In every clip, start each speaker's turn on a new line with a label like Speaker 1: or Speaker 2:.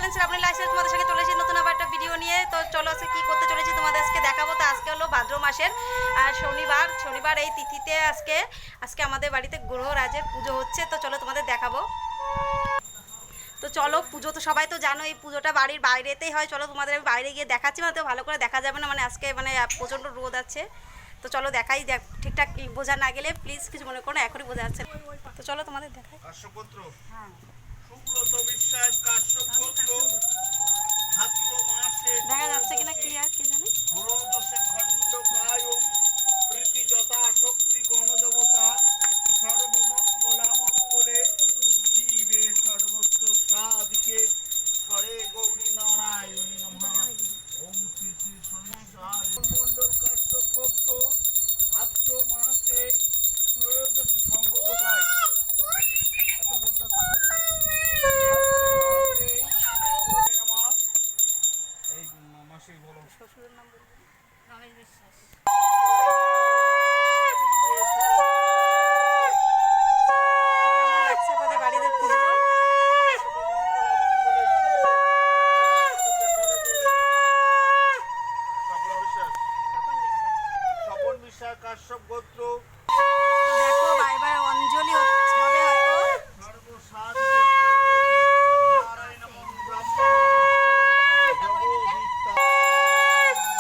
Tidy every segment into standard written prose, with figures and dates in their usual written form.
Speaker 1: Challenge আপনি licence তোমাদের সঙ্গে চলে এসেছি নতুন আবার একটা ভিডিও নিয়ে। তো চলো আজকে কী করতে চলেছি তোমাদের আজকে দেখাবো। তো আজকে হলো ভাদ্র মাসের আর শনিবার এই তিথিতে আজকে আমাদের বাড়িতে গ্রহরাজের পুজো হচ্ছে। তো চলো তোমাদের দেখাবো। তো চলো, পুজো তো সবাই তো জানো, এই পুজোটা বাড়ির বাইরেতেই হয়। চলো তোমাদের আমি বাইরে গিয়ে দেখাচ্ছি, মানে তো ভালো করে দেখা যাবে না, মানে আজকে মানে প্রচণ্ড রোদ আছে। তো চলো দেখাই, ঠিকঠাক বোঝা না গেলে প্লিজ কিছু মনে করো না, এখনই বোঝা যাচ্ছে। তো চলো তোমাদের দেখাই। দেখা যাচ্ছে কিনা ক্লিয়ার কে জানে।
Speaker 2: শক্তি গণদেবতা সর্বমঙ্গলা মঙ্গলে শিবে সর্বত্র সাধিকে হরে গৌরী নারায়ণী নমঃ। ওম শ্রী শ্রী শনিশ্চর মণ্ডল কাশ্যপ গোত্র ভাদ্র মাসে ত্রয়োদশী সংঘবতায় এত বলতে এই মাসে বলো শ্বশুরের নাম বলবেন রমেশ বিশ্বাস। কাশ্যপ গোত্র
Speaker 1: দেখো এবার অঞ্জলি হবে হয়তো।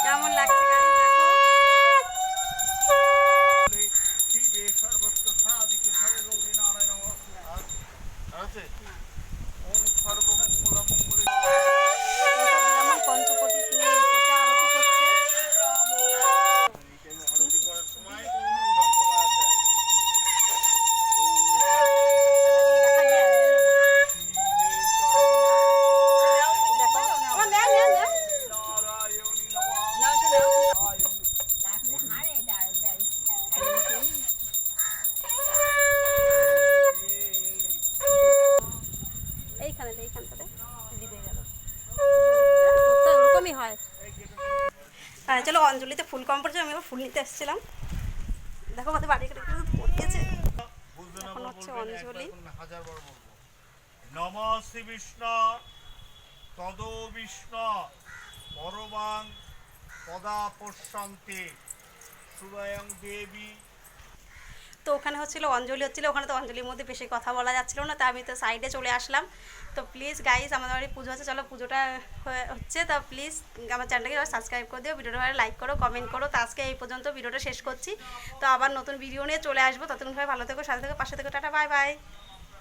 Speaker 1: কেমন লাগছে গাইস দেখো।
Speaker 2: শিবে সর্বত্র সাধিকে হরে গৌরী নারায়ণ আছে। ওম সর্বমঙ্গলা মঙ্গলে
Speaker 1: পঞ্চপতি আরতি করছে। এইখানটাতে দিতে গেল তো ওরকমই হয়। হ্যাঁ চলো, অঞ্জলিতে ফুল কম পড়ছে, আমি এবার ফুল নিতে এসেছিলাম। দেখো আমাদের বাড়ি পড়িয়েছে। এখন হচ্ছে অঞ্জলি।
Speaker 2: নমঃ শ্রী বিষ্ণু তদো বিষ্ণু পরমাং পদা পশ্যন্তে সুরয়ং দেবী।
Speaker 1: তো ওখানে অঞ্জলি হচ্ছিলো, ওখানে তো অঞ্জলির মধ্যে বেশি কথা বলা যাচ্ছিলো না, তো আমি তো সাইডে চলে আসলাম। তো প্লিজ গাইস, আমাদের বাড়ি পুজো আছে, চলো পুজোটা হচ্ছে। তো প্লিজ আমার চ্যানেলটাকে সাবস্ক্রাইব করে দিও, ভিডিওটা ভালো লাইক করো, কমেন্ট করো। তো আজকে এই পর্যন্ত ভিডিওটা শেষ করছি। তো আবার নতুন ভিডিও নিয়ে চলে আসবো, ততক্ষণ ভালো থেকো, সাথে থেকো, পাশে থেকো। Tata, bye bye.